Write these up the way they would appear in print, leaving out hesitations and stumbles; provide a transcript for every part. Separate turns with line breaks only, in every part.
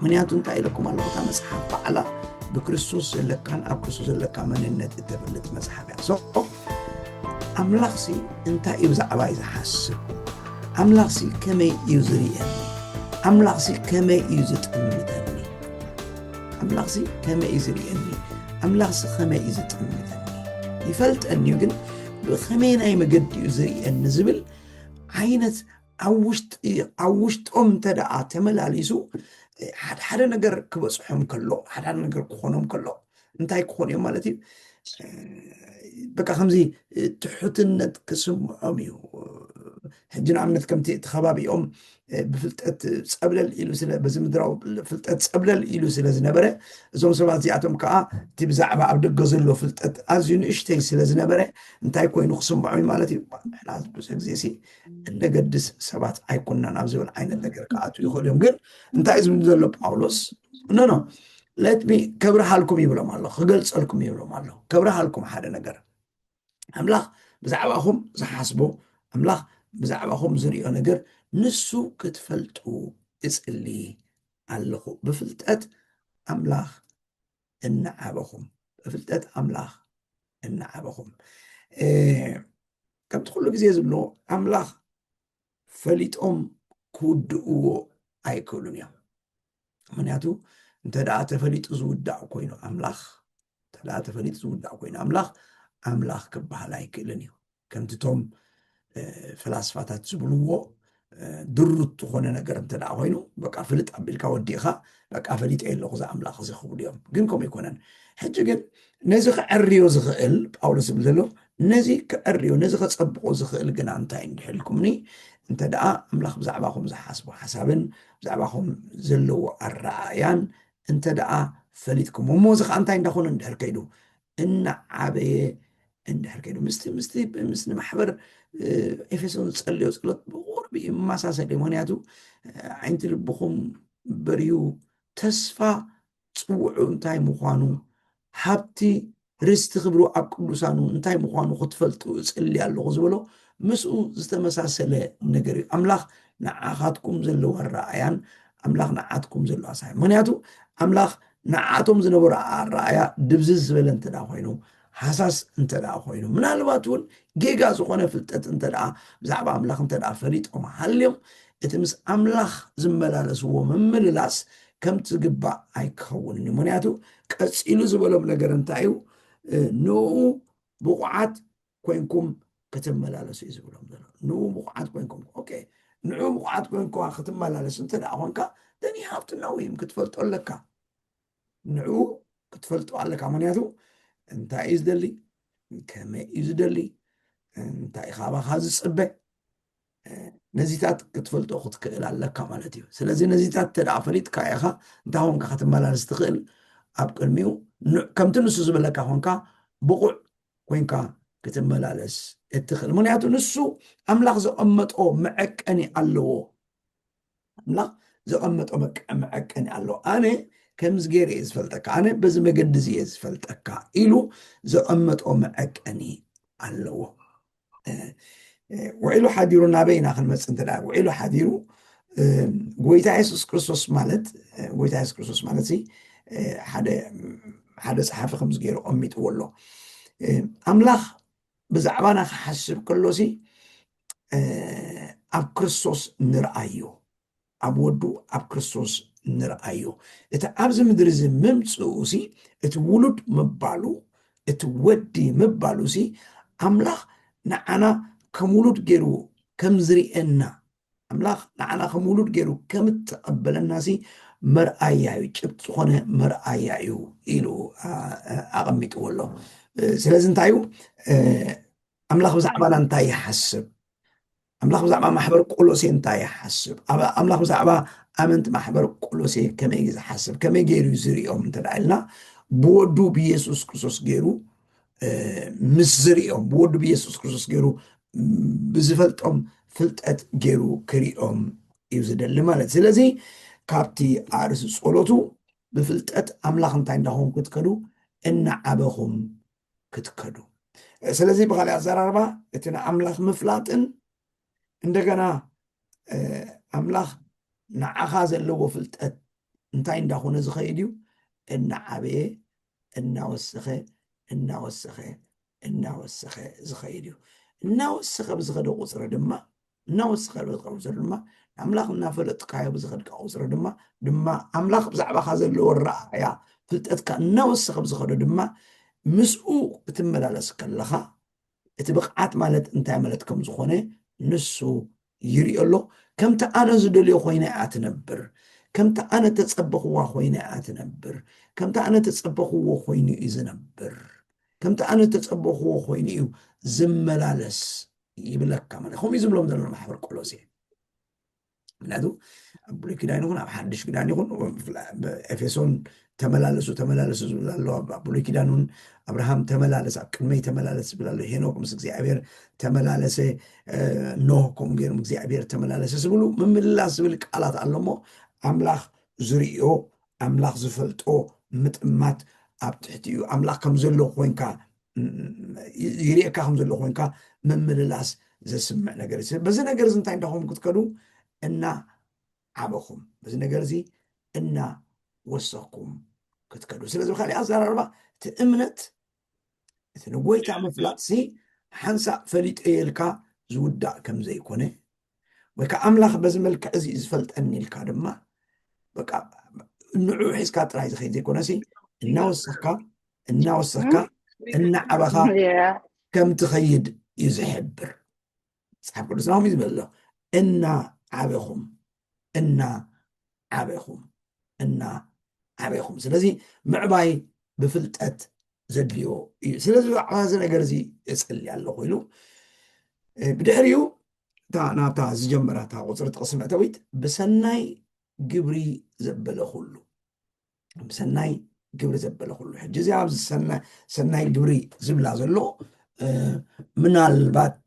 ምክንያቱም እንታይ ኢለኩም ኣለኹ እታ መፅሓፍ በዓላ ብክርስቶስ ዘለካን ኣብ ክርስቶስ ዘለካ መንነት እትፈልጥ መፅሓፍ እያ ኣምላኽሲ እንታይ እዩ ብዛዕባ እዩ ዝሓስብ ኣምላኽሲ ከመይ እዩ ዝርአኒ ኣምላኽሲ ከመይ እዩ ዝጥምተኒ ኣምላኽሲ ከመይ እዩ ዝርአኒ ኣምላኽሲ ከመይ እዩ ዝጥምተኒ ይፈልጠኒ ግን ብኸመይ ናይ መገዲ እዩ ዝርአኒ ዝብል ዓይነት ኣብ ውሽጦም እንተደኣ ተመላሊሱ ሓደ ነገር ክበፅሖም ከሎ ሓደ ነገር ክኾኖም ከሎ እንታይ ክኾን እዮም ማለት እዩ በቃ ከምዚ ትሑትነት ክስምዖም እዩ ሕጂ ንኣብነት ከምቲ እቲ ከባቢኦም ብፍልጠት ፀብለል ኢሉ በዚ ምድራዊ ፍልጠት ፀብለል ኢሉ ስለ ዝነበረ እዞም ሰባት እዚኣቶም ከዓ እቲ ብዛዕባ ኣብ ደገ ዘሎ ፍልጠት ኣዝዩ ንእሽተይ ስለ ዝነበረ እንታይ ኮይኑ ክስምዖም ማለት እዩ ንሕና ብዙሕ ግዜ ሲ እነገድስ ሰባት ኣይኮንናን ኣብ ዝብል ዓይነት ነገር ከኣቱ ይኽእል እዮም ግን እንታይ ዝብል ዘሎ ጳውሎስ ኖ ለትሚ ከብረሃልኩም ይብሎም ኣሎ ክገልፀልኩም ይብሎም ኣሎ ከብረሃልኩም ሓደ ነገር ኣምላኽ ብዛዕባኹም ዝሓስቦ ኣምላኽ ብዛዕባኹም ዝርኦ ነገር ንሱ ክትፈልጡ እፅሊ ኣለኹ ብፍልጠት ኣምላኽ እናዓበኹም ብፍልጠት ኣምላኽ እናዓበኹም ከምቲ ኩሉ ግዜ ዝብሎ ኣምላኽ ፈሊጦም ክውድእዎ ኣይክእሉን እዮም ምክንያቱ እንተደኣ ተፈሊጡ ዝውዳእ ኮይኑ ኣምላኽ ክበሃል ኣይክእልን እዩ ከምቲቶም ፈላስፋታት ዝብልዎ ድሩት ዝኾነ ነገር እንተደኣ ኮይኑ በቃ ፍልጥ ኣቢልካ ወዲእኻ በቃ ፈሊጠ ኣለኹ ዛ ኣምላኽ እዚ ክብሉ እዮም ግን ከምኡ ይኮነን ሕጂ ግን ነዚ ክዕርዮ ዝኽእል ጳውሎስ ዝብል ዘሎ ነዚ ክዕርዮ ነዚ ከፀብቆ ዝኽእል ግና እንታይ እንድሕልኩምኒ እንተደኣ ኣምላኽ ብዛዕባኹም ዝሓስቦ ሓሳብን ብዛዕባኹም ዘለዎ ኣረኣያን እንተደኣ ፈሊጥኩም እሞ እዚ ከዓ እንታይ እንዳኾነ እንድሕር ከይዱ እናዓበየ እንድሕር ከይዱ ምስ ንማሕበር ኤፌሶን ዝፀልዮ ፀሎት ብቁርቢ መሳሰሊ ምክንያቱ ዓይንቲ ልብኹም በርዩ ተስፋ ፅውዑ እንታይ ምዃኑ ሃብቲ ርስቲ ክብሩ ኣብ ቅዱሳኑ እንታይ ምዃኑ ክትፈልጡ እፅሊ ኣለኹ ዝበሎ ምስኡ ዝተመሳሰለ ነገር እዩ ኣምላኽ ንዓኻትኩም ዘለዎ ኣረኣያን ኣምላኽ ንዓትኩም ዘለዎ ኣሳይ ምክንያቱ ኣምላኽ ንዓቶም ዝነበሩ ኣረኣያ ድብዝዝ ዝበለ እንተዳ ኮይኑ ሓሳስ እንተዳ ኮይኑ ምናልባት እውን ጌጋ ዝኾነ ፍልጠት እንተዳ ብዛዕባ ኣምላኽ እንተዳ ፈሊጦም ሃልዮም እቲ ምስ ኣምላኽ ዝመላለስዎ ምምልላስ ከምቲ ዝግባእ ኣይክኸውንን እዩ ምክንያቱ ቀፂሉ ዝበሎም ነገር እንታይ እዩ ንኡ ብቑዓት ኮይንኩም ክትመላለሱ እዩ ዝብሎም ዘሎ ንኡ ብቑዓት ኮይንኩም ንኡ ብቑዓት ኮይንኩ ክትመላለሱ እንተዳ ኮንካ ደን ሃብትና ወይ ክትፈልጦ ኣለካ ንኡ ክትፈልጦ ኣለካ ምክንያቱ እንታይ እዩ ዝደሊ ከመይ እዩ ዝደሊ እንታይ ካባኻ ዝፅበ ነዚታት ክትፈልጦ ክትክእል ኣለካ ማለት እዩ ስለዚ ነዚታት ተደኣ ፈሊጥካ ኢኻ እንታይ ኮንካ ክትመላለስ ትኽእል ኣብ ቅድሚኡ ከምቲ ንሱ ዝበለካ ኮንካ ብቑዕ ኮንካ ክትመላለስ እትኽእል ምክንያቱ ንሱ ኣምላኽ ዘቐመጦ መዐቀኒ ኣለዎ ኣምላኽ ዘቐመጦ መዐቀኒ ኣለዎ ኣነ ከምዚ ገይረ እየ ዝፈልጠካ ኣነ በዚ መገዲ እየ ዝፈልጠካ ኢሉ ዘቐመጦ መዐቀኒ ኣለዎ ውዒሉ ሓዲሩ ናበይና ክንመፅእ እንተዳ ውዒሉ ሓዲሩ ጎይታ ኢየሱስ ክርስቶስ ማለት ሓደ ፀሓፊ ከምዚ ገይሩ ቀሚጥዎ ኣሎ ኣምላኽ ብዛዕባና ክሓስብ ከሎሲ ኣብ ክርስቶስ ንርአዮ ኣብ ወዱ ኣብ ክርስቶስ ንርአዮ እቲ ኣብዚ ምድሪ እዚ ምምፅኡሲ እቲ ውሉድ ምባሉ እቲ ወዲ ምባሉ ሲ ኣምላኽ ንዓና ከም ውሉድ ገይሩ ከም ዝርአና ኣምላኽ ንዓና ከም ውሉድ ገይሩ ከም እትቐበለና ሲ መርኣያ እዩ ጭብጥ ዝኾነ መርኣያ እዩ ኢሉ ኣቐሚጥዎ ኣሎ ስለዚ እንታይ እዩ ኣምላኽ ብዛዕባና እንታይ ይሓስብ ኣምላኽ ብዛዕባ ማሕበር ቆሎሴ እንታይ ይሓስብ ኣምላኽ ብዛዕባ ኣመንቲ ማሕበር ቆሎሴ ከመይ ዝሓስብ ከመይ ገይሩ ዝርኦም እንተዳ ኢልና ብወዱ ብኢየሱስ ክርስቶስ ገይሩ ምስ ዝርኦም ብወዱ ብኢየሱስ ክርስቶስ ገይሩ ብዝፈልጦም ፍልጠት ገይሩ ክሪኦም እዩ ዝደሊ ማለት ስለዚ ካብቲ ኣርእሲ ጸሎቱ ብፍልጠት ኣምላኽ እንታይ እንዳኹም ክትከዱ እናዓበኹም ክትከዱ ስለዚ ብኻልእ ኣዘራርባ እቲ ንኣምላኽ ምፍላጥን እንደገና ኣምላኽ ንዓኻ ዘለዎ ፍልጠት እንታይ እንዳኾነ ዝኸይድ እዩ እናዓበየ እናወሰኸ እናወሰኸ እናወሰኸ ዝኸይድ እዩ እናወሰኸ ብዝኸደ ቁፅሪ ድማ እናወሰኸ ብዝኸደ ቁፅሪ ድማ ኣምላኽ እናፈለጥካዮ ብዝኸድካ ቁፅሪ ድማ ኣምላኽ ብዛዕባኻ ዘለዎ ረኣያ ፍልጠትካ እናወሰኸ ብዝኸዶ ድማ ምስኡ እትመላለስ ከለኻ እቲ ብቕዓት ማለት እንታይ ማለት ከም ዝኾነ ንሱ ይርኢ ኣሎ ከምቲ ኣነ ዝደልዮ ኮይነ እያ ትነብር ከምቲ ኣነ ተፀበኽዋ ኮይነ እያ ትነብር ከምቲ ኣነ ተፀበኽዎ ኮይኑ እዩ ዝነብር ከምቲ ኣነ ተፀበኽዎ ኮይኑ እዩ ዝመላለስ ይብለካ ማለት ከምኡ ዝብሎም ዘሎ ማሕበር ቆሎሴ ምክንያቱ ኣብ ብሉይ ኪዳን ይኹን ኣብ ሓድሽ ኪዳን ይኹን ኤፌሶን ተመላለሱ ዝብል ኣሎ ኣብ ብሉይ ኪዳን እውን ኣብርሃም ተመላለስ ኣብ ቅድመይ ተመላለስ ዝብል ኣሎ ሄኖክ ምስ እግዚኣብሔር ተመላለሰ ኖህ ከምኡ ገይሮም እግዚኣብሔር ተመላለሰ ዝብሉ ምምልላስ ዝብል ቃላት ኣሎ እሞ ኣምላኽ ዝርእዮ ኣምላኽ ዝፈልጦ ምጥማት ኣብ ትሕቲኡ ኣምላኽ ከም ዘሎ ኮይንካ ይርእካ ከም ዘሎ ኮይንካ ምምልላስ ዘስምዕ ነገር በዚ ነገር እዚ እንታይ እንዳኹም ክትከዱ እና ዓበኹም በዚ ነገር እዚ እና ወሰኽኩም ክትከዱ ስለዚ ብካሊእ ኣዘራርባ እቲ እምነት እቲ ንጎይታ ምፍላጥ ሓንሳእ ፈሊጠ የልካ ዝውዳእ ከም ዘይኮነ ወይ ከዓ ኣምላኽ በዚ መልክዕ እዚ ዝፈልጠኒ ኢልካ ድማ በቃ ንዑ ሒዝካ ጥራይ ዝኸይድ ዘይኮነ እናወሰኽካ እናዓበኻ ከም ትኸይድ እዩ ዝሕብር መፅሓፍ ቅዱስና ከምኡ ዝብል ኣሎ ዓበይኹም ስለዚ ምዕባይ ብፍልጠት ዘድልዮ እዩ ስለዚ ብዛዕባ እዚ ነገር እዚ እፅሊ ኣለኹ ኢሉ ብድሕሪኡ ናታ ዝጀመራታ ቁፅሪ ጥቕሲ መእተዊት ብሰናይ ግብሪ ዘበለ ኩሉ ሕጂ እዚ ኣብዚ ሰናይ ግብሪ ዝብላ ዘሎ ምናልባት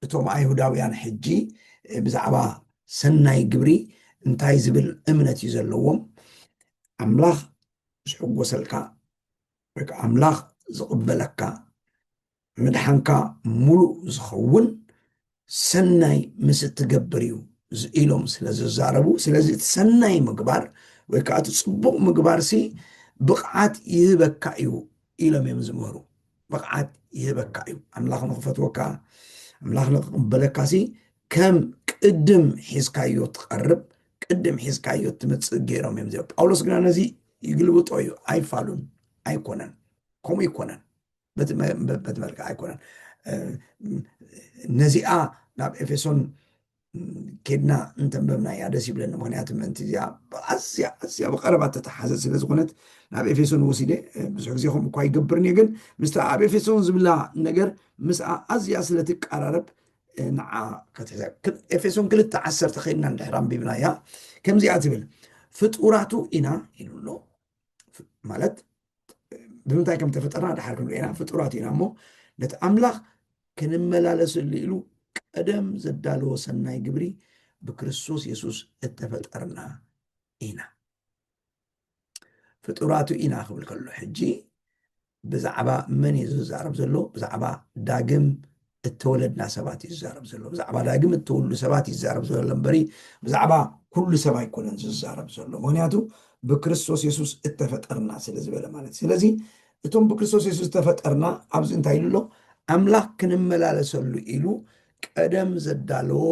እቶም ኣይሁዳውያን ሕጂ ብዛዕባ ሰናይ ግብሪ እንታይ ዝብል እምነት እዩ ዘለዎም ኣምላኽ ዝሕጎሰልካ ወይ ከዓ ኣምላኽ ዝቕበለካ ምድሓንካ ሙሉእ ዝኸውን ሰናይ ምስ እትገብር እዩ ኢሎም ስለ ዝዛረቡ ስለዚ እቲ ሰናይ ምግባር ወይ ከዓ እቲ ፅቡቕ ምግባር ብቕዓት ይህበካ እዩ ኢሎም እዮም ዝምህሩ ብቕዓት ይህበካ እዩ ኣምላኽ ንኽፈትወካ ኣምላኽ ንኽቕበለካ ከም ቅድም ሒዝካዮ ትቐርብ ቅድም ሒዝካዮ ትምፅእ ገይሮም እዮም ዚኦም ጳውሎስ ግና ነዚ ይግልብጦ እዩ ኣይፋሉን ኣይኮነን ከምኡ ይኮነን በቲ መልክዕ ኣይኮነን ነዚኣ ናብ ኤፌሶን ኬድና እንተንበብና እያ ደስ ይብለኒ ምክንያቱ ምእንቲ እዚኣ ኣዝያ ብቐረባ ተተሓዘ ስለ ዝኾነት ናብ ኤፌሶን ወሲደ ብዙሕ ግዜ ከምኡ እኳ ይገብርኒ ግን ምስ ኣብ ኤፌሶን ዝብላ ነገር ምስኣ ኣዝያ ስለትቀራረብ ንዓ ኤፌሶን 2:10 ከይድና እንድሕር ኣንቢብና እያ ከምዚኣ ትብል ፍጡራቱ ኢና ኢሉ ኣሎ ማለት ብምንታይ ከም ተፈጠርና ድሓር ክንሪአና ፍጡራት ኢና እሞ ነቲ ኣምላኽ ክንመላለሰሉ ኢሉ ቀደም ዘዳለዎ ሰናይ ግብሪ ብክርስቶስ የሱስ እተፈጠርና ኢና ፍጡራቱ ኢና ክብል ከሎ ሕጂ ብዛዕባ መን እዩ ዝዛረብ ዘሎ ብዛዕባ ዳግም እተወለድና ሰባት እዩ ዝዛረብ ዘሎ ብዛዕባ ዳግም እተወልዱ ሰባት እዩ ዝዛረብ ዘሎ እምበሪ ብዛዕባ ኩሉ ሰብ ኣይኮነን ዝዛረብ ዘሎ ምክንያቱ ብክርስቶስ የሱስ እተፈጠርና ስለ ዝበለ ማለት ስለዚ እቶም ብክርስቶስ የሱስ ተፈጠርና ኣብዚ እንታይ ኢሉ ኣሎ ኣምላኽ ክንመላለሰሉ ኢሉ ቀደም ዘዳለዎ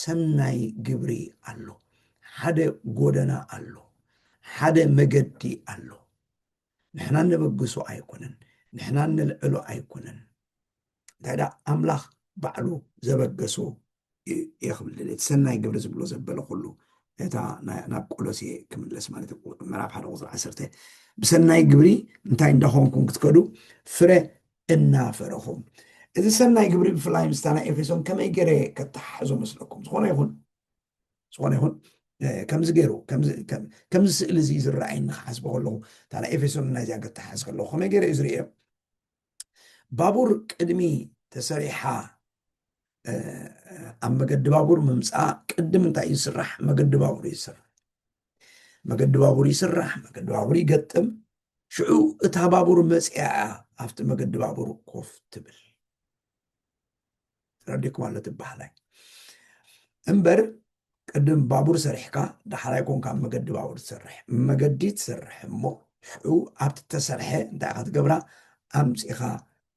ሰናይ ግብሪ ኣሎ ሓደ ጎደና ኣሎ ሓደ መገዲ ኣሎ ንሕና ነበግሶ ኣይኮነን ንሕና ንልዕሎ ኣይኮነን እንታይ ዳ ኣምላኽ ባዕሉ ዘበገሶ የኽብል ሰናይ ግብሪ ዝብሎ ዘበለ ኩሉ እታ ናብ ቆሎሴ ክምለስ ማለት ምዕራፍ 1:10 ብሰናይ ግብሪ እንታይ እንዳኾንኩም ክትከዱ ፍረ እናፈረኹም እዚ ሰናይ ግብሪ ብፍላይ ምስታ ናይ ኤፌሶን ከመይ ገይረ ከተሓሕዞ መስለኩም ዝኾነ ይኹን ከምዚ ገይሩ ከምዚ ስእሊ እዚ ዝረኣይ ንክሓስቦ ከለኹ እታ ናይ ኤፌሶን ናይዚያ ከተሓሕዝ ከለኹ ከመይ ገይረ እዩ ዝርአ ባቡር ቅድሚ ተሰሪሓ ኣብ መገዲ ባቡር ምምፃእ ቅድም እንታይ እዩ ዝስራሕ መገዲ ባቡር ይስራሕ መገዲ ባቡር ይገጥም ሽዑ እታ ባቡር መፅያ ኣብቲ መገዲ ባቡር ኮፍ ትብል ረዲኩም ኣሎ ትበሃላይ እምበር ቅድም ባቡር ሰሪሕካ ዳሕራይ ኮንካ መገዲ ባቡር ትሰርሕ መገዲ ትሰርሕ እሞ ሽዑ ኣብቲ ተሰርሐ እንታይ ኢኻ ትገብራ ኣምፂኻ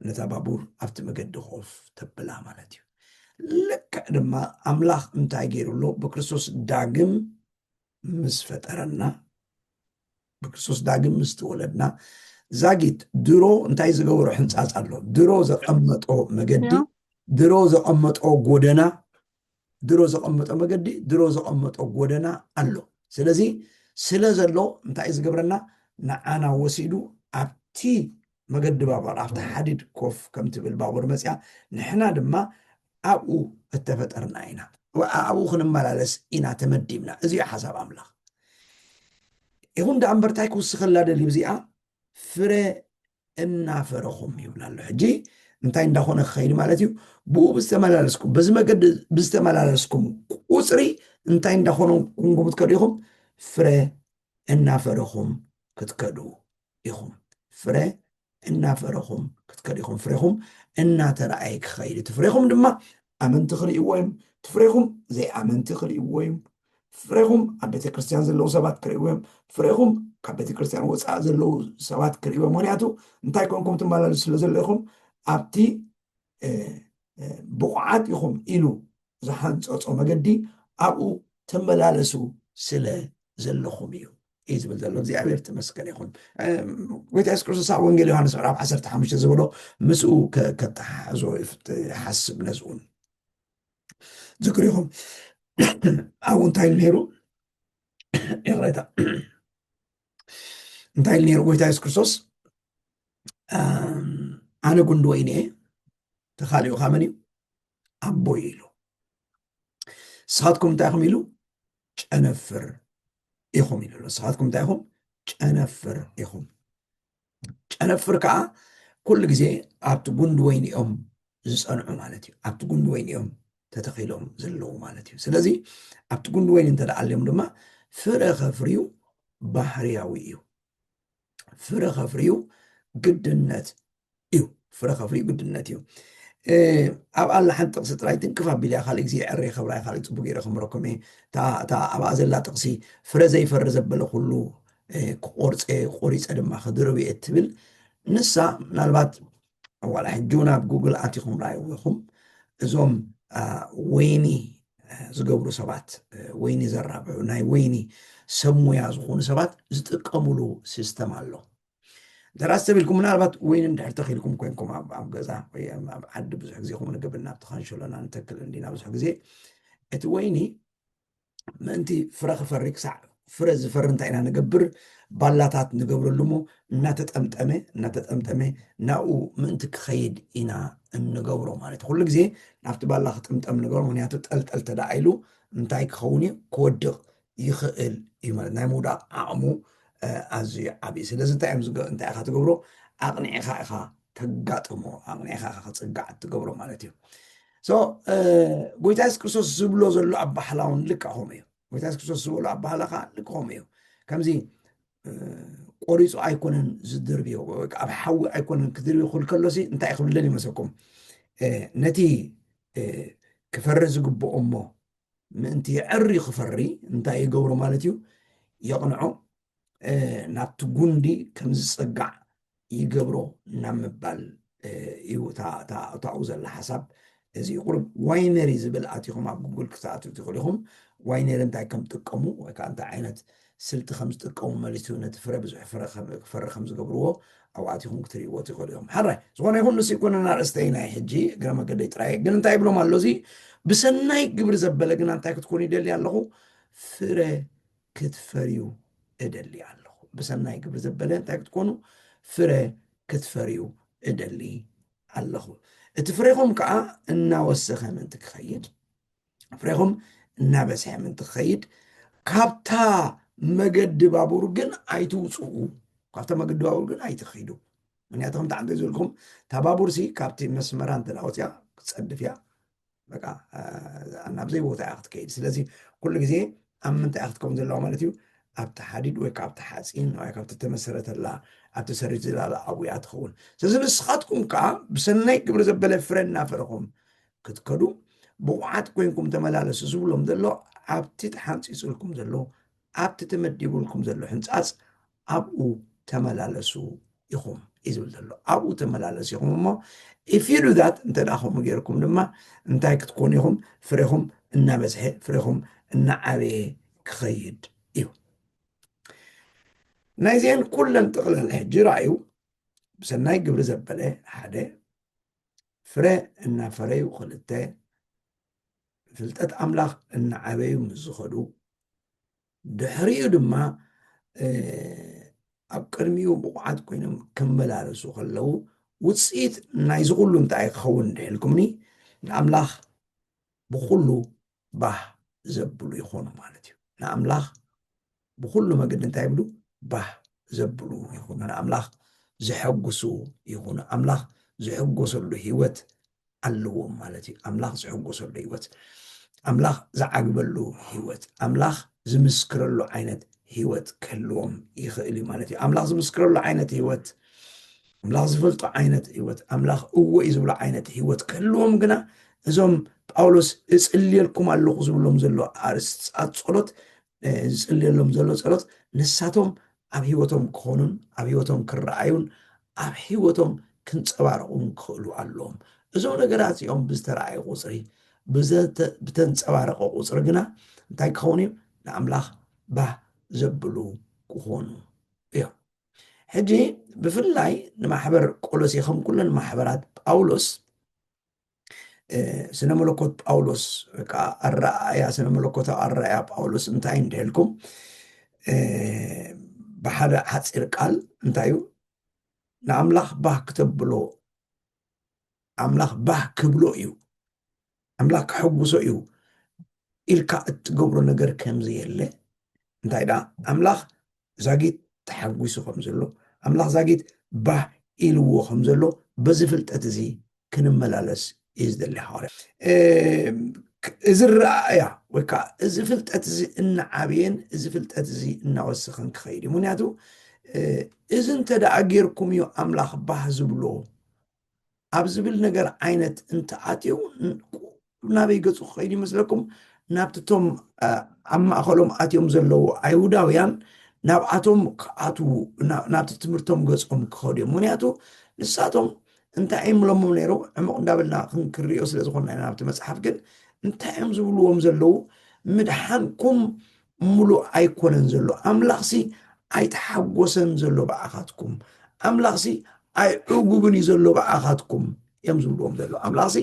ነታ ባቡር ኣብቲ መገዲ ኮፍ ተብላ ማለት እዩ ልክዕ ድማ ኣምላኽ እንታይ ገይሩሎ ብክርስቶስ ዳግም ምስ ፈጠረና ብክርስቶስ ዳግም ምስ ተወለድና ዛጊት ድሮ እንታይ ዝገብሮ ሕንፃፅ ኣሎ ድሮ ዘቐመጦ መገዲ ድሮ ዘቐመጦ ጎደና ድሮ ዘቐመጦ መገዲ ድሮ ዘቐመጦ ጎደና ኣሎ ስለዚ ስለ ዘሎ እንታይ ዝገብረና ንዓና ወሲዱ ኣብቲ መገዲ ባቡር ኣብቲ ሓዲድ ኮፍ ከም ትብል ባቡር መፅያ ንሕና ድማ ኣብኡ እተፈጠርና ኢና ኣብኡ ክንመላለስ ኢና ተመዲብና እዚኡ ሓሳብ ኣምላኽ ይኹን ዳ እምበርታይ ክውስኸላ ደልዩ እዚኣ ፍረ እናፈረኹም ይብላ ኣሎ ሕጂ እንታይ እንዳኾነ ክኸይድ ማለት እዩ ብኡ ብዝተመላለስኩም በዚ መገዲ ብዝተመላለስኩም ቁፅሪ እንታይ እንዳኾነ ኩንኩም ትከዱ ኢኹም ፍረ እናፈረኹም ክትከዱ ኢኹም ፍረ እናፈረኹም ክትከዱ ኢኹም ፍሬኹም እናተረኣየ ክኸይድ እቲ ፍሬኹም ድማ ኣመንቲ ክርእይዎ እዮም እቲ ፍሬኹም ዘይኣመንቲ ክርእይዎ እዮም ፍሬኹም ኣብ ቤተክርስትያን ዘለዉ ሰባት ክርእይዎ እዮም ፍሬኹም ካብ ቤተክርስትያን ወፃእ ዘለዉ ሰባት ክርእይዎ ምክንያቱ እንታይ ኮንኩም ትመላለሱ ስለ ዘሎ ኢኹም ኣብቲ ብቑዓት ኢኹም ኢሉ ዝሓንፀፆ መገዲ ኣብኡ ተመላለሱ ስለ ዘለኹም እዩ እዩ ዝብል ዘሎ እግዚኣብሔር ተመስገን ይኹን ጎይታ ኢየሱስ ክርስቶስ ኣብ ወንጌል ዮሃንስ ምዕራፍ 15 ዝብሎ ምስኡ ከተሓሕዞ ሓስብ ነዝኡን ዝክሪ ኢኹም ኣብኡ እንታይ ነይሩ ይቕረታ እንታይ ነይሩ ጎይታ ኢየሱስ ክርስቶስ ኣነ ጉንዲ ወይኒ እየ ተኻሊኡ ካመን እዩ ኣቦይ ኢሉ ንስኻትኩም እንታይ ኢኹም ኢሉ ጨነፍር ኢኹም ኢሉ ንስኻትኩም እንታይ ኢኹም ጨነፍር ኢኹም ጨነፍር ከዓ ኩሉ ግዜ ኣብቲ ጉንዲ ወይኒ እዮም ዝፀንዑ ማለት እዩ ኣብቲ ጉንዲ ወይኒ እዮም ተተኺሎም ዘለዉ ማለት እዩ ስለዚ ኣብቲ ጉንዲ ወይኒ እንተደኣልዮም ድማ ፍረ ከፍርዩ ባህርያዊ እዩ ፍረ ከፍርዩ ግድነት እዩ ፍረ ከፍርዩ ግድነት እዩ ኣብ ኣላ ሓንቲ ጥቕሲ ጥራይ ትንክፍ ኣቢልያ ካልእ ግዜ ዕረ ክብራይ ካልእ ፅቡቅ ገይረ ክምረኩም እየ ኣብኣ ዘላ ጥቕሲ ፍረ ዘይፈሪ ዘበለ ኩሉ ክቆርፀ ቆሪፀ ድማ ክድርብ እየ ትብል ንሳ ምናልባት ዋላ ሕጂ እውን ኣብ ጉግል ኣቲኹም ራእይኹም እዞም ወይኒ ዝገብሩ ሰባት ወይኒ ዘራብዑ ናይ ወይኒ ሰብ ሞያ ዝኾኑ ሰባት ዝጥቀሙሉ ሲስተም ኣሎ ደራስ ተቢልኩም ምናልባት ወይኒ እንድሕር ተኺልኩም ኮይንኩም ኣብ ገዛ ወይ ኣብ ዓዲ ብዙሕ ግዜ ኹም ንገብና ኣብቲ ካንሸሎና ንተክል እንዲና ብዙሕ ግዜ እቲ ወይኒ ምእንቲ ፍረ ክፈሪ ክሳዕ ፍረ ዝፈሪ እንታይ ኢና ንገብር ባላታት ንገብረሉ ሞ እናተጠምጠመ ናብኡ ምእንቲ ክኸይድ ኢና እንገብሮ ማለት ኩሉ ግዜ ናብቲ ባላ ክጥምጠም ንገብሮ ምክንያቱ ጠልጠል ተዳኢሉ እንታይ ክኸውን እዩ ክወድቕ ይኽእል እዩ ማለት ናይ ምውዳቕ ዓቕሙ ኣዝዩ ዓብዪ ስለዚ እንታይ ኢኻ ትገብሮ ኣቕኒዕኻ ኢኻ ተጋጥሞ ኣቕኒዕኻ ኢኻ ክፅጋዕ ትገብሮ ማለት እዩ ጎይታ ኢየሱስ ክርስቶስ ዝብሎ ዘሎ ኣባሕላውን ልክኹም እዩ ጎይታ ኢየሱስ ክርስቶስ ዝብሎ ኣባህላኻ ልክኹም እዩ ከምዚ ቆሪፁ ኣይኮነን ዝድርብዮ ኣብ ሓዊ ኣይኮነን ክድርብዮ ክብል ከሎሲ እንታይ ክብለን ይመስለኩም ነቲ ክፈሪ ዝግብኦ እሞ ምእንቲ ዕሪ ክፈሪ እንታይ ይገብሮ ማለት እዩ የቕንዖ ናብቲ ጉንዲ ከም ዝፅጋዕ ይገብሮ ናብ ምባል እዩ እታኡ ዘላ ሓሳብ እዚ ቁርብ ዋይነሪ ዝብል ኣቲኹም ኣብ ጉግል ክትኣትዉ ትኽእሉ ኢኹም ዋይነሪ እንታይ ከም ጥቀሙ ወይ ከዓ እንታይ ዓይነት ስልቲ ከም ዝጥቀሙ መሊቱ ነቲ ፍረ ብዙሕ ፍረ ከም ዝገብርዎ ኣብኡ ኣቲኹም ክትርእይዎ ትኽእሉ ኢኹም ሓራይ ዝኾነ ይኹን ንሱ ይኮነና ርእስተይ ናይ ሕጂ እግረ መገደይ ጥራይ ግን እንታይ ይብሎም ኣሎ እዚ ብሰናይ ግብሪ ዘበለ ግና እንታይ ክትኮኑ ይደሊ ኣለኹ ፍረ ክትፈርዩ እደሊ ኣለኹ ብሰናይ ግብሪ ዘበለ እንታይ ክትኮኑ ፍረ ክትፈርዩ እደሊ ኣለኹ እቲ ፍሬኹም ከዓ እናወሰኸ ምንቲ ክኸይድ ፍሬኹም እናበስሐ ምንቲ ክኸይድ ካብታ መገዲ ባቡር ግን ኣይትውፅኡ ካብታ መገዲ ባቡር ግን ኣይትኸይዱ ምክንያቱ ከምቲ ዓንተ ዝብልኩም እታ ባቡር ሲ ካብቲ መስመራ እንተዳወፅያ ክትፀድፍ እያ በቃ ናብዘይ ቦታ እያ ክትከይድ ስለዚ ኩሉ ግዜ ኣብ ምንታይ እያ ክትከውን ዘለዋ ማለት እዩ ኣብቲ ሓዲድ ወይ ካብቲ ሓፂን ወይ ካብቲ ተመሰረተላ ኣብቲ ሰሪት ዝላለ ኣብያ ትኸውን ስለዚ ንስኻትኩም ከዓ ብሰናይ ግብሪ ዘበለ ፍረ እናፈረኹም ክትከዱ ብቑዓት ኮይንኩም ተመላለሱ ዝብሎም ዘሎ ኣብቲ ተሓንፂፅልኩም ዘሎ ኣብቲ ተመዲብልኩም ዘሎ ሕንፃፅ ኣብኡ ተመላለሱ ኢኹም እዩ ዝብል ዘሎ። ኣብኡ ተመላለሱ ኢኹም እሞ ኢፊሉዛት እንተ ደኣ ከምኡ ገይርኩም ድማ እንታይ ክትኮኑ ኢኹም? ፍሬኹም እናበዝሐ ፍሬኹም እናዓበየ ክኸይድ እዩ። ናይዚአን ኩለን ጥቕለል ሕጂ ረኣዩ ብሰናይ ግብሪ ዘበለ ሓደ ፍረ እናፈረዩ ክልተ ፍልጠት ኣምላኽ እናዓበዩ ምስ ዝኸዱ ድሕሪኡ ድማ ኣብ ቅድሚኡ ብቑዓት ኮይኖም ክመላለሱ ከለዉ ውፅኢት ናይ ዝኩሉ እንታይ ክኸውን ድሕልኩምኒ ንኣምላኽ ብኩሉ ባህ ዘብሉ ይኾኑ ማለት እዩ። ንኣምላኽ ብኩሉ መገዲ እንታይ ይብሉ? ባህ ዘብሉ ይኹኑ። ንኣምላኽ ዝሐጉሱ ይኹኑ። ኣምላኽ ዝሕጎሰሉ ሂወት ኣለዎም ማለት እዩ። ኣምላኽ ዝሕጎሰሉ ሂወት፣ ኣምላኽ ዝዓግበሉ ሂወት፣ ኣምላኽ ዝምስክረሉ ዓይነት ሂወት ክህልዎም ይኽእል እዩ ማለት እዩ። ኣምላኽ ዝምስክረሉ ዓይነት ሂወት፣ ኣምላኽ ዝፈልጦ ዓይነት ሂወት፣ ኣምላኽ እዎ እዩ ዝብሎ ዓይነት ሂወት ክህልዎም ግና እዞም ጳውሎስ እጽልየልኩም ኣለኹ ዝብሎም ዘሎ ኣርስታት ጸሎት ዝጽልየሎም ዘሎ ጸሎት ንሳቶም ኣብ ሂወቶም ክኾኑን ኣብ ሂወቶም ክረኣዩን ኣብ ሂወቶም ክንጸባረቑን ክኽእሉ ኣለዎም። እዞም ነገራት እዚኦም ብዝተረኣየ ቁፅሪ ብተንጸባረቐ ቁፅሪ ግና እንታይ ክኸውን እዩ? ንኣምላኽ ባህ ዘብሉ ክኾኑ እዮም። ሕጂ ብፍላይ ንማሕበር ቆሎሴ ከም ኩለን ማሕበራት ጳውሎስ ስነ መለኮት ጳውሎስ ከዓ ኣረኣያ ስነ መለኮታዊ ኣረኣያ ጳውሎስ እንታይ እንድሕልኩም ብሓደ ሓፂር ቃል እንታይ እዩ? ንኣምላኽ ባህ ክተብሎ ኣምላኽ ባህ ክብሎ እዩ፣ ኣምላኽ ክሕጉሶ እዩ ኢልካ እትገብሮ ነገር ከምዘየለ እንታይ ዳ ኣምላኽ ዛጊት ተሓጒሱ ከም ዘሎ ኣምላኽ ዛጊት ባህ ኢልዎ ከም ዘሎ በዚ ፍልጠት እዚ ክንመላለስ እዩ ዝደሊ ሓዋርያ። እዚ ረኣያ ወይ ከዓ እዚ ፍልጠት እዚ እናዓብየን እዚ ፍልጠት እዚ እናወስኸን ክኸይድ እዩ። ምክንያቱ እዚ እንተ ደኣ ጌርኩም እዩ ኣምላኽ ባህ ዝብሎ ኣብ ዝብል ነገር ዓይነት እንተኣትዩ ናበይ ገፁ ክኸይድ ይመስለኩም? ናብቲቶም ኣብ ማእኸሎም ኣትዮም ዘለዉ ኣይሁዳውያን ናብኣቶም ክኣትዉ ናብቲ ትምህርቶም ገጾም ክኸዱ እዮም። ምክንያቱ ንሳቶም እንታይ እዮም ብሎሞም ነይሩ? ዕሙቕ እንዳበልና ክንክርዮ ስለ ዝኾንና ናብቲ መፅሓፍ ግን እንታይ እዮም ዝብልዎም ዘለዉ? ምድሓንኩም ሙሉእ ኣይኮነን ዘሎ፣ ኣምላኽሲ ኣይተሓጎሰን ዘሎ ብኣኻትኩም፣ ኣምላኽሲ ኣይዕጉብን እዩ ዘሎ ብኣኻትኩም እዮም ዝብልዎም ዘሎ። ኣምላኽሲ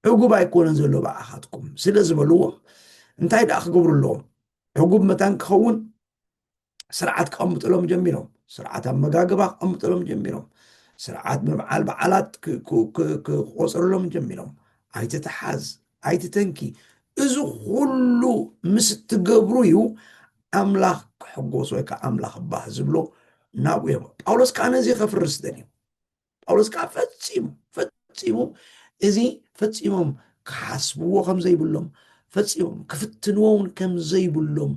ዕጉብ ኣይኮነን ዘሎ ብኣኻትኩም ስለ ዝበልዎም እንታይ ደኣ ክገብሩ ኣለዎም? ዕጉብ መታን ክኸውን ስርዓት ክቐምጥሎም ጀሚሮም፣ ስርዓት ኣመጋግባ ክቐምጥሎም ጀሚሮም፣ ስርዓት ምብዓል በዓላት ክቆፅርሎም ጀሚሮም። ኣይትተሓዝ፣ ኣይትተንኪ፣ እዚ ኩሉ ምስ ትገብሩ እዩ ኣምላኽ ክሕጎስ ወይ ከዓ ኣምላኽ ባህ ዝብሎ ናብኡ እዮም። ጳውሎስ ከዓ ነዚ ከፍርስ ደልዩ። ጳውሎስ ከዓ ፈፂሙ እዚ ፈፂሞም ክሓስብዎ ከም ዘይብሎም ፈፂሞም ክፍትንዎውን ከም ዘይብሎም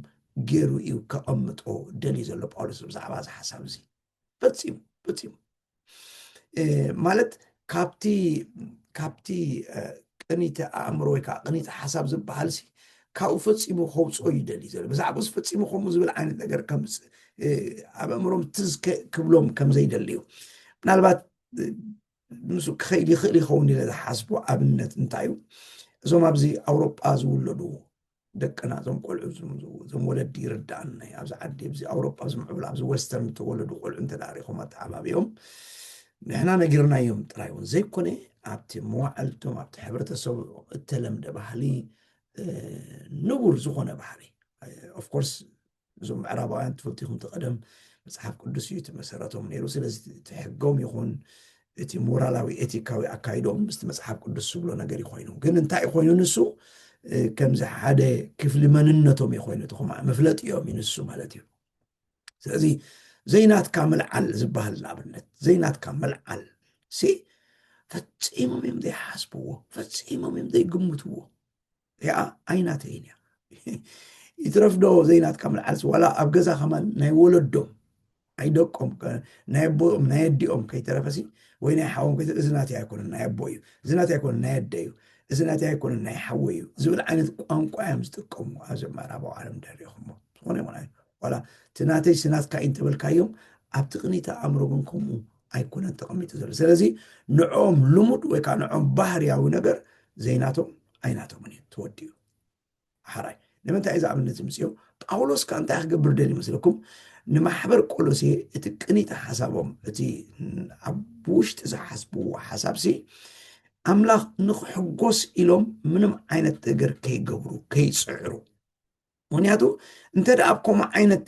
ገይሩ እዩ ከቐምጦ ደልዩ ዘሎ ጳውሎስ ብዛዕባ እዚ ሓሳብ እዚ ፈፂሙ ማለት ካብቲ ቅኒተ ኣእምሮ ወይ ከዓ ቅኒተ ሓሳብ ዝበሃል ሲ ካብኡ ፈፂሙ ከውፅኦ እዩ ደልዩ ዘሎ። ብዛዕባ ፈፂሙ ከምኡ ዝብል ዓይነት ነገር ኣብ ኣእምሮም ትዝ ክብሎም ከም ዘይደሊ እዩ። ምናልባት ንሱ ክኸይድ ይኽእል ይኸውን ኢለ ዝሓስቦ ኣብነት እንታይ እዩ? እዞም ኣብዚ ኣውሮጳ ዝውለዱ ደቅና እዞም ቆልዑ እዞም ወለዲ ይርዳእና ኣብዚ ዓዲ ኣብዚ ኣውሮጳ ዝምዕብሉ ኣብዚ ወስተርን ተወለዱ ቆልዑ እንተዳሪኾም ኣተዓባቢኦም ንሕና ነጊርናዮም ጥራይ እውን ዘይኮነ ኣብቲ መዋዕልቶም ኣብቲ ሕብረተሰብ እተለምደ ባህሊ ንቡር ዝኾነ ባህሊ ኦፍኮርስ እዞም ምዕራባውያን ትፈልቲኹም ተቐደም መፅሓፍ ቅዱስ እዩ መሰረቶም ነይሩ። ስለዚ ትሕጎም ይኹን እቲ ሞራላዊ ኤቲካዊ ኣካይዶም ምስቲ መፅሓፍ ቅዱስ ዝብሎ ነገር ይኮይኑ፣ ግን እንታይ ኮይኑ ንሱ ከምዚ ሓደ ክፍሊ መንነቶም ይኮይኑ ትኹማ መፍለጢኦም ንሱ ማለት እዩ። ስለዚ ዘይናትካ መልዓል ዝበሃል ንኣብነት ዘይናትካ መልዓል ፈፂሞም እዮም ዘይሓስብዎ፣ ፈፂሞም እዮም ዘይግምትዎ። ያ ኣይናተይን እያ ይትረፍዶ ዘይናትካ መልዓል ዋላ ኣብ ገዛ ከማን ናይ ወለዶም ኣይደቆም ናይ ኣቦኦም ናይ ኣዲኦም ከይተረፈሲ ወይ ናይ ሓዎም እዚ ናተይ ኣይኮነን ናይ ኣቦ እዩ፣ እዚ ናተይ ኣይኮነን ናይ ኣደ እዩ፣ إذن يكون إنه يحوي زول عن قام مستقم أزمة رابع عالم داريهم هنا ولا ولا تناتي سنات كائن تبلكايوم أبتقني تأمر منكم أيكون أنت قمي تزل سلزي نعوم لمد وكان نعوم بحر يا ونجر زيناتهم أيناتهم من توديو حراي لما أنت إذا عملنا تمسيو أولوس كان تأخذ بردني مثلكم نما حبر قولوسي تكني تحسبهم تي أبوش تزحسبوا حسابسي أملاخ نخحقوس إلهم منم عينة تقر كي قبرو كي يسعرو ونياتو انت دا أبكم عينة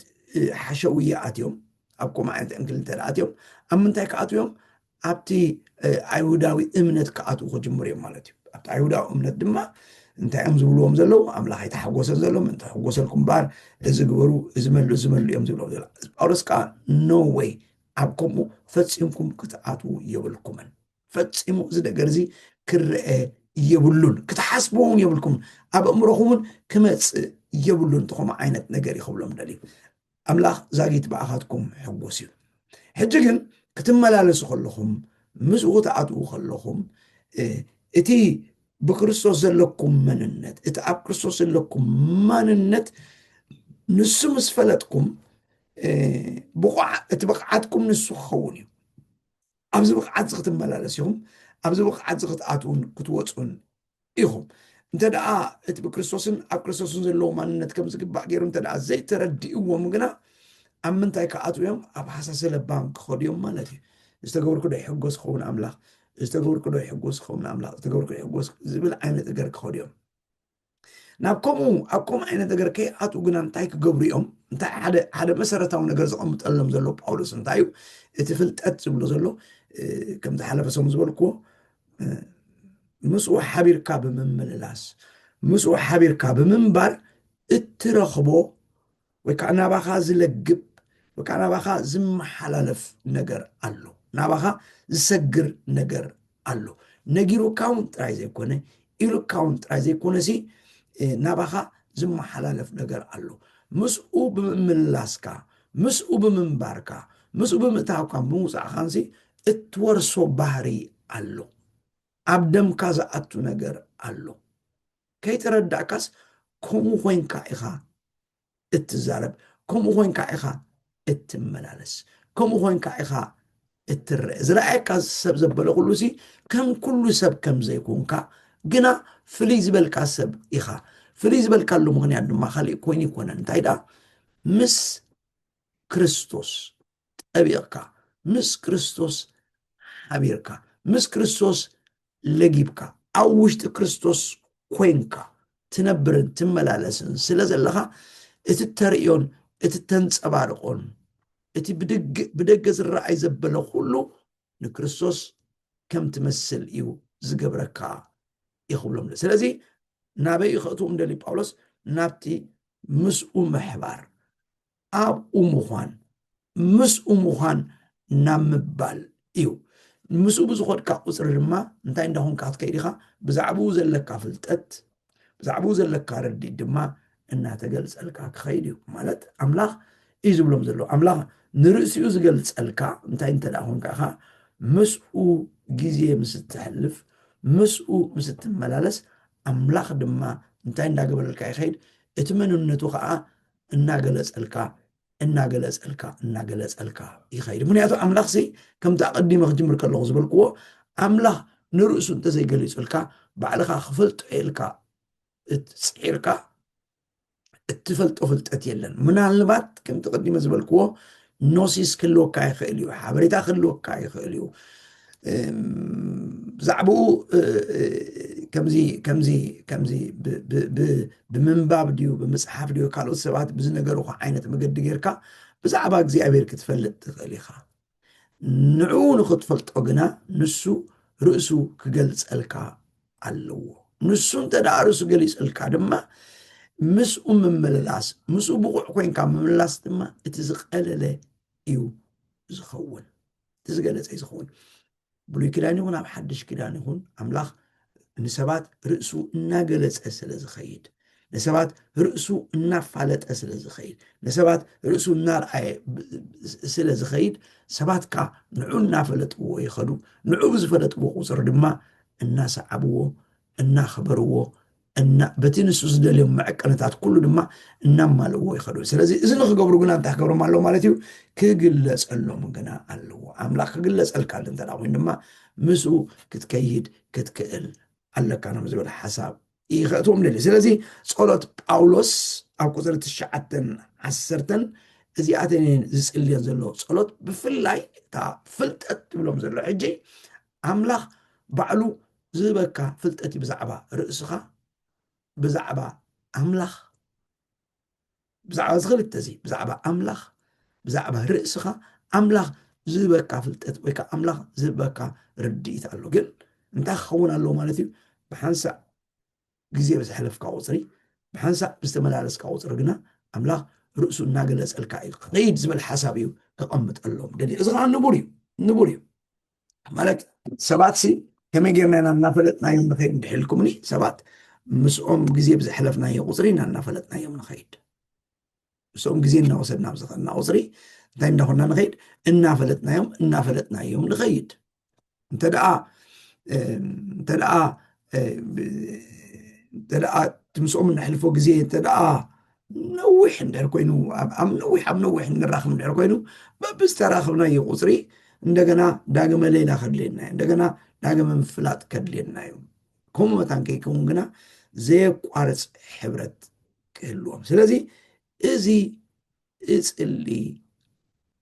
حشوية آتيوم أبكم عينة أنكل انت دا آتيوم أم انت كآتيوم أبتي عيوداوي إمنت كآتو خجمري مالتي أبتي عيوداوي إمنت دما انت أمزولو أمزلو أملاخ يتحقوس أزلو انت حقوس لكم بار إذا قبرو إزملو يمزلو أمزلو أورسكا no way أبكم فتسيمكم كتآتو يولكمن فتسيمو زي دقرزي كرئ يبلون كتحسبون يبلكم أب أمرخمون كمتس يبلون تخوم عينة نجاري خبلهم دليل أملاخ زاقيت بأخاتكم حقوسي حجيجن كتملالس خلهم مسوغ تعاتو خلهم اتي بكريستوس لكم مننت اتي بكريستوس لكم مننت نسو فلتكم اتبقعاتكم نسو خوني أبز بقعات زغت ملالسهم أبز بقعات زغت آتون كتواتون إيهم انت دعا اتبا كريستوسن أب كريستوسن زلو ماننت كم زقبع غير انت دعا زي تردي ومغنا أم انتاي كآتو يوم أب حساس لبانك خود يوم مالتي استقبر كده يحقوس خون أملاخ استقبر كده يحقوس خون أملاخ استقبر كده يحقوس زبل عينة تقرك خود يوم نابكم عينة تقرك آتو قنا انتاي كقبر يوم انتاي حدا مسارة ونقر زقم متألم زلو باولوس انتايو اتفلت أتزبلو زلو كم تحلف سمزبلكو مسو حبيركا بممللاس مسو حبيركا بمنبر اترخبو وكأنا باخا زلقب وكأنا باخا زم حلالف نجر ألو ناباخا زسجر نجر ألو نجيرو كاونت رايزي يكونه إلو كاونت رايزي يكونه سي ناباخا زم حلالف نجر ألو مسو بمملاسكا مسو بمنبركا مسو بمتاوكا موسى خانسي اتورسو بحري ألو أبدم كذا أتو نجر ألو كي تردعكس كم وين كائخا اتزارب كم وين كائخا اتملالس كم وين كائخا اتر زرعك سب زبل قلوسي كم كل سب كم زيكون كا جنا فليز بالكسب إخا فليز بالكلو مغني عند ما خلي كوني كون انتايدا مس كريستوس أبيركا مس كريستوس حبيركا مس كريستوس لجيبكا أو وشت كريستوس كوينكا تنبرن تملالسن سلازلها اتتريون اتتنس أبارقون اتي بدق الرأي زبله كله نكريستوس كم تمثل إيو زقبركا يخبلهم سلازي نابي يخطو مدلي باولوس نابتي مسؤو محبار أب أموخان مسؤو مخان نامبال إيو مسؤو بزخود كاقصر رما انتا عندهم كات كيريخا بزعبو زلكا فلتت بزعبو زلكا ردي دما إنها تقلس ألكا كخيريو مالت أملاخ إيزو بلوم زلو أملاخ نرسيو زقلس ألكا انتا داهون كاخا مسؤو جيزيه مستحلف مسؤو مستملالس أملاخ دما انتا عندها قبل الكاي خير اتمنى النتوخا إنها قلس ألكا إنها قلس ألكا يخير من ياتو أملاخ سي كم تقدم خجمر كالله زبالكو أملاخ نرسو انتا زي قلس ألكا بعلخا خفلت إلكا تسعيركا اتفلت أفلت يلن من البات كم تقدم زبالكو نوسيس كلو كاي خيليو حبريتا خلو كاي خيليو زعبو كمزي بمنباب ديو بمصحف ديو كالو سبات بزنقرو عينة مقد غيركا بزعبا እግዚአብሔር ክትፈልጥ ትኽእል ኢኻ ንዑ ንኽትፈልጦ ግና ንሱ ርእሱ ክገልጸልካ ኣለዎ ንሱ እንተደኣ ርእሱ ገሊጸልካ ድማ ምስኡ ምምልላስ ምስኡ ብቑዕ ኮይንካ ምምልላስ ድማ እቲ ዝቐለለ እዩ ዝኸውን እቲ ዝገለጸ እዩ ዝኸውን ብሉይ ኪዳን ይኹን ኣብ ሓድሽ ኪዳን ይኹን ኣምላኽ ንሰባት ርእሱ እናገለጸ ስለ ዝኸይድ نسبات رأسه النفالت أسل الزخيد نسبات رأسه النار أسل الزخيد سبات كا نعو النفالت هو يخدو نعو بزفلت هو قصر دما الناس عبوه እናኽበርዎ በቲ ንሱ ዝደልዮም መዐቀነታት ኩሉ ድማ እናማልዎ ይኸዱ። ስለዚ እዚ ንክገብሩ ግና እንታይ ክገብሮም ኣለዎ ማለት እዩ? ክግለፀሎም ግና ኣለዎ። ኣምላኽ ክግለፀልካ እንተ ኮይኑ ድማ ምስኡ ክትከይድ ክትክእል ኣለካ ነው ዝብል ሓሳብ ይኸእትዎም ደልዩ። ስለዚ ጸሎት ጳውሎስ ኣብ ቁፅሪ 9:10 እዚኣተን ዝፅልየን ዘሎ ጸሎት ብፍላይ እታ ፍልጠት ትብሎም ዘሎ ሕጂ ኣምላኽ ባዕሉ ዝህበካ ፍልጠት ብዛዕባ ርእስኻ ብዛዕባ ኣምላኽ ብዛዕባ ዝኽልተ እዚ ብዛዕባ ኣምላኽ ብዛዕባ ርእስኻ ኣምላኽ ዝህበካ ፍልጠት ወይ ከዓ ኣምላኽ ዝህበካ ርድኢት ኣሎ። ግን እንታይ ክኸውን ኣለዎ ማለት እዩ? ብሓንሳእ ግዜ ብዝሕለፍካ ቁፅሪ ብሓንሳእ ብዝተመላለስካ ቁፅሪ ግና ኣምላኽ ርእሱ እናገለፀልካ እዩ ከይድ ዝብል ሓሳብ እዩ ክቐምጠሎም ደልዩ። እዚ ከዓ ንቡር እዩ ማለት ሰባት ከመይ ጌርና ኢና እናፈለጥናዮም ንኸይድ እንድሕልኩምኒ ሰባት ምስኦም ግዜ ብዝሕለፍናዮ ቁፅሪ ኢና እናፈለጥናዮም ንኸይድ ምስኦም ግዜ እናወሰድና ብዝኸልና ቁፅሪ እንታይ እንዳኮና ንኸይድ እናፈለጥናዮም ንኸይድ እንተደኣ ምስኦም እናሕልፎ ግዜ እንተደኣ ነዊሕ እንድሕር ኮይኑ ኣብ ነዊሕ እንራኽብ እንድሕር ኮይኑ በብዝተራኽብናዮ ቁፅሪ እንደገና ዳግመ ሌላ ከድልየና እዩ፣ እንደገና ዳግመ ምፍላጥ ከድልየና እዩ። ከምኡ መታን ከይከውን ግና ዘየቋርፅ ሕብረት ክህልዎም። ስለዚ እዚ እፅሊ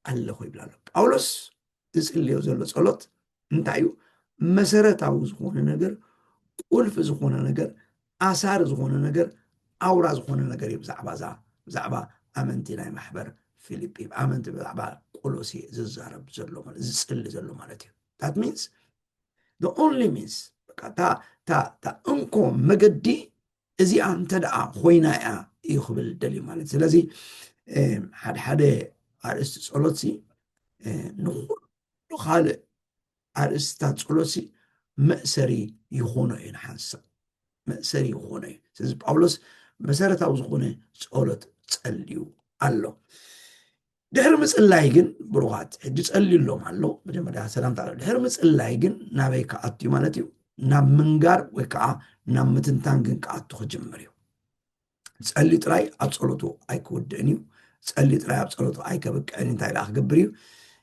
ኣለኹ ይብላ ኣሎ ጳውሎስ። ዝፅልዮ ዘሎ ጸሎት እንታይ እዩ? መሰረታዊ ዝኾነ ነገር፣ ቁልፊ ዝኾነ ነገር፣ ኣሳር ዝኾነ ነገር፣ ኣውራ ዝኾነ ነገር እዩ ብዛዕባ ኣመንቲ ናይ ማሕበር ፊልጵ ኣመንቲ ብዛዕባ ቆሎሴ ዝዛረብ ዘሎ ማለት ዝፅሊ ዘሎ ማለት እዩ። ታት ሚንስ the only means ታ እንኮ መገዲ እዚኣ እንተደኣ ኮይና እያ እዩ ክብል ደልዩ ማለት። ስለዚ ሓደ ኣርእስቲ ጸሎት ንኩሉ ካልእ ኣርእስታት ጸሎት መእሰሪ ይኾኖ እዩ ንሓንሳብ መእሰሪ ይኾኖ እዩ። ስለዚ ጳውሎስ መሰረታዊ ዝኾነ ጸሎት ጸልዩ ኣሎ። ድሕሪ ምፅላይ ግን ብሩኻት ሕጂ ጸሊሎም ኣሎ መጀመርያ ሰላምታ ኣሎ። ድሕሪ ምፅላይ ግን ናበይ ከኣቱ እዩ ማለት እዩ? ናብ ምንጋር ወይ ከዓ ናብ ምትንታን ግን ከኣቱ ክጅምር እዩ። ጸሊ ጥራይ ኣብ ጸሎቱ ኣይክውድእን እዩ። ጸሊ ጥራይ ኣብ ጸሎቱ ኣይከብቅዕን። እንታይ ደኣ ክገብር እዩ?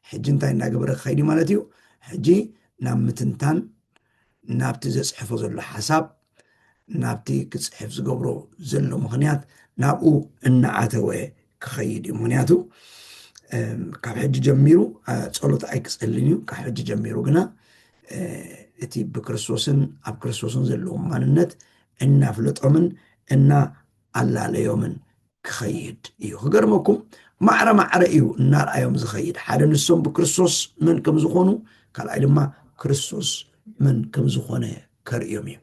ሕጂ እንታይ እናገበረ ክኸይድ ማለት እዩ? ሕጂ ናብ ምትንታን ናብቲ ዘፅሕፎ ዘሎ ሓሳብ ናብቲ ክፅሕፍ ዝገብሮ ዘሎ ምክንያት ናብኡ እናዓተወ ክኸይድ እዩ። ምክንያቱ ካብ ሕጂ ጀሚሩ ጸሎት ኣይክጸልን እዩ። ካብ ሕጂ ጀሚሩ ግና እቲ ብክርስቶስን ኣብ ክርስቶስን ዘለዎም ማንነት እናፍለጦምን እናኣላለዮምን ክኸይድ እዩ። ክገርመኩም ማዕረ እዩ እናርኣዮም ዝኸይድ። ሓደ ንሶም ብክርስቶስ መን ከም ዝኾኑ፣ ካልኣይ ድማ ክርስቶስ መን ከም ዝኾነ ከርእዮም እዩ።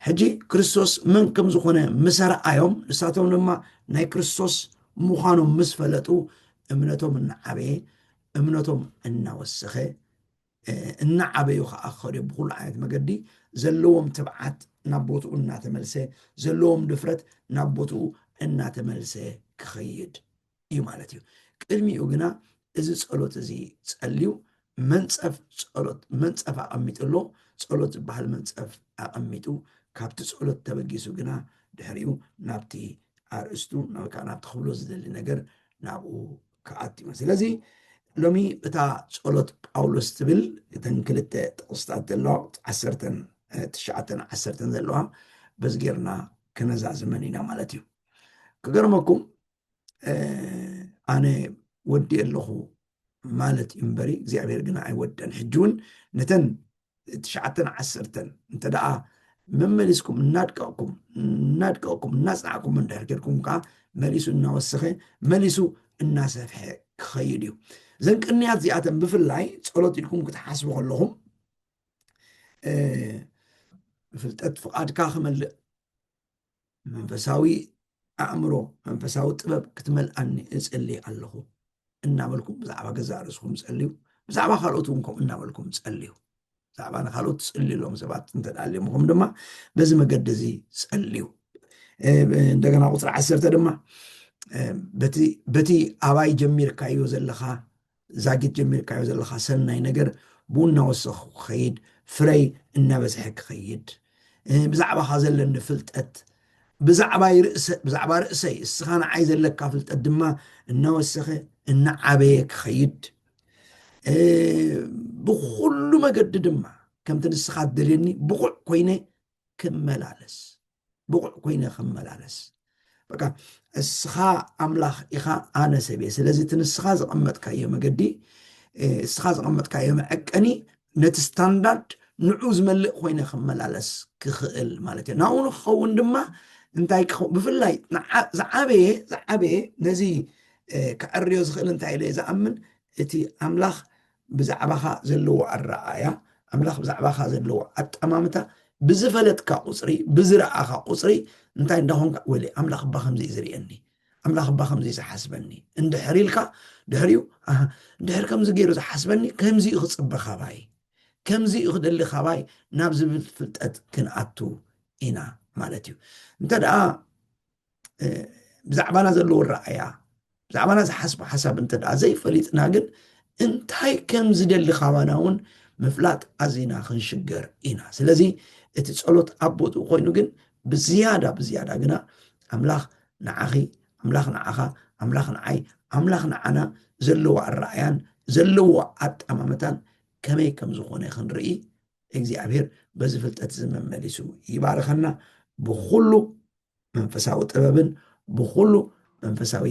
ሕጂ ክርስቶስ መን ከም ዝኾነ ምስ ረኣዮም ንሳቶም ድማ ናይ ክርስቶስ ምዃኖም ምስ ፈለጡ እምነቶም እናዓበየ እምነቶም እናወሰኸ እናዓበዩ ከዓ ክኸዱ ብኩሉ ዓይነት መገዲ ዘለዎም ትብዓት ናብ ቦትኡ እናተመልሰ ዘለዎም ድፍረት ናብ ቦትኡ እናተመልሰ ክኸይድ እዩ ማለት እዩ። ቅድሚኡ ግና እዚ ጸሎት እዚ ጸልዩ መንፀፍ ኣቐሚጡሎ ጸሎት ዝበሃል መንፀፍ ኣቐሚጡ ካብቲ ጸሎት ተበጊሱ ግና ድሕሪኡ ናብቲ ኣርእስቱ ናብቲ ክብሎ ዝደሊ ነገር ናብኡ ከኣቱ እዩ። ስለዚ ሎሚ እታ ጸሎት ጳውሎስ ትብል እተን ክልተ ጥቕስታት ዘለዋ 19:10 ዘለዋ በዚ ጌርና ክነዛዝመን ኢና ማለት እዩ። ክገርመኩም ኣነ ወዲ ኣለኹ ማለት እዩ እምበሪ እግዚኣብሔር ግና ኣይወደን። ሕጂ እውን ነተን 9:10 እንተ ደኣ መመሊስኩም እናድቀቕኩም እናፅናዕኩም እንድሕር ጌርኩም ከዓ መሊሱ እናወሰኸ መሊሱ እናሰፍሐ ክኸይድ እዩ። እዘን ቅንያት እዚኣተን ብፍላይ ጸሎት ኢልኩም ክትሓስቡ ከለኹም ፍልጠት ፍቓድካ ክመልእ መንፈሳዊ ኣእምሮ መንፈሳዊ ጥበብ ክትመልኣኒ እጽሊ ኣለኹ እናበልኩም ብዛዕባ ገዛ ርእስኩም ጸልዩ፣ ብዛዕባ ካልኦት እውን ከምኡ እናበልኩም ጸልዩ። ብዛዕባ ንካልኦት ትጽልዩሎም ሰባት እንተዳልየምኩም ድማ በዚ መገዲ እዚ ጸልዩ። እንደገና ቁፅሪ 10 ድማ በቲ ኣባይ ጀሚርካዮ ዘለኻ ዛጊት ጀሚርካዮ ዘለኻ ሰናይ ነገር ብኡ እናወሰኽ ክኸይድ ፍረይ እናበዝሐ ክኸይድ ብዛዕባ ዘለኒ ፍልጠት ብዛዕባ ርእሰይ እስኻ ንዓይ ዘለካ ፍልጠት ድማ እናወሰኸ እናዓበየ ክኸይድ ብኩሉ መገዲ ድማ ከምቲ ንስኻ ትደልየኒ ብቑዕ ኮይነ ክመላለስ በቃ እስኻ ኣምላኽ ኢኻ ኣነ ሰብየ ስለዚ እቲ ንስኻ ዘቐመጥካዮ መገዲ እስኻ ዘቐመጥካዮ መዐቀኒ ነቲ ስታንዳርድ ንዑ ዝመልእ ኮይነ ክመላለስ ክኽእል ማለት እዩ ናብኡ ንክኸውን ድማ እንታይ ክኸውን ብፍላይ ዝዓበየ ነዚ ክዕርዮ ዝኽእል እንታይ ኢለ ዝኣምን እቲ ኣምላኽ ብዛዕባኻ ዘለዎ ኣረኣያ ኣምላኽ ብዛዕባኻ ዘለዎ ኣጠማምታ ብዝፈለጥካ ቁፅሪ ብዝረኣኻ ቁፅሪ እንታይ እንዳኾንካ ወለ ኣምላኽ ባ ከምዚ ዝርየኒ ኣምላኽ ባ ከምዚ ዝሓስበኒ እንድሕር ኢልካ ድሕሪኡ ድሕር ከምዚ ገይሩ ዝሓስበኒ ከምዚ ክፅበ ኻባይ ከምዚ ክደሊ ኻባይ ናብ ዝብል ፍልጠት ክንኣቱ ኢና ማለት እዩ እንተ ደኣ ብዛዕባና ዘለዎ ረኣያ ብዛዕባና ዝሓስቡ ሓሳብ እንተ ደኣ ዘይፈሊጥና ግን እንታይ ከም ዝደሊ ኻባና እውን ምፍላጥ ኣዚና ክንሽገር ኢና ስለዚ እቲ ጸሎት ኣቦቱ ኮይኑ ግን ብዝያዳ ግና ኣምላኽ ንዓኺ ኣምላኽ ንዓኻ ኣምላኽ ንዓይ ኣምላኽ ንዓና ዘለዎ ኣረኣያን ዘለዎ ኣጠማምታን ከመይ ከም ዝኾነ ክንርኢ እግዚኣብሔር በዚ ፍልጠት ዝመመሊሱ ይባርኸና ብኩሉ መንፈሳዊ ጥበብን ብኩሉ መንፈሳዊ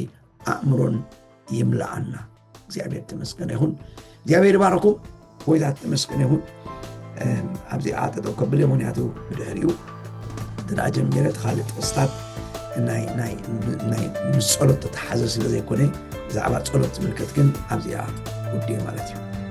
ኣእምሮን ይምላኣና እግዚኣብሔር ተመስገነ ይሁን እግዚኣብሔር ይባርኩም ወይታት ተመስገነ ይሁን ኣብዚ ኣጠጠው ከብል ምክንያቱ ብድሕሪኡ ትዳ ጀሚረት ካልእ ጥቅስታት ናይ ምስ ጸሎት ተተሓዘ ስለ ዘይኮነ ብዛዕባ ጸሎት ዝምልከት ግን ኣብዚኣ ውድዮ ማለት እዩ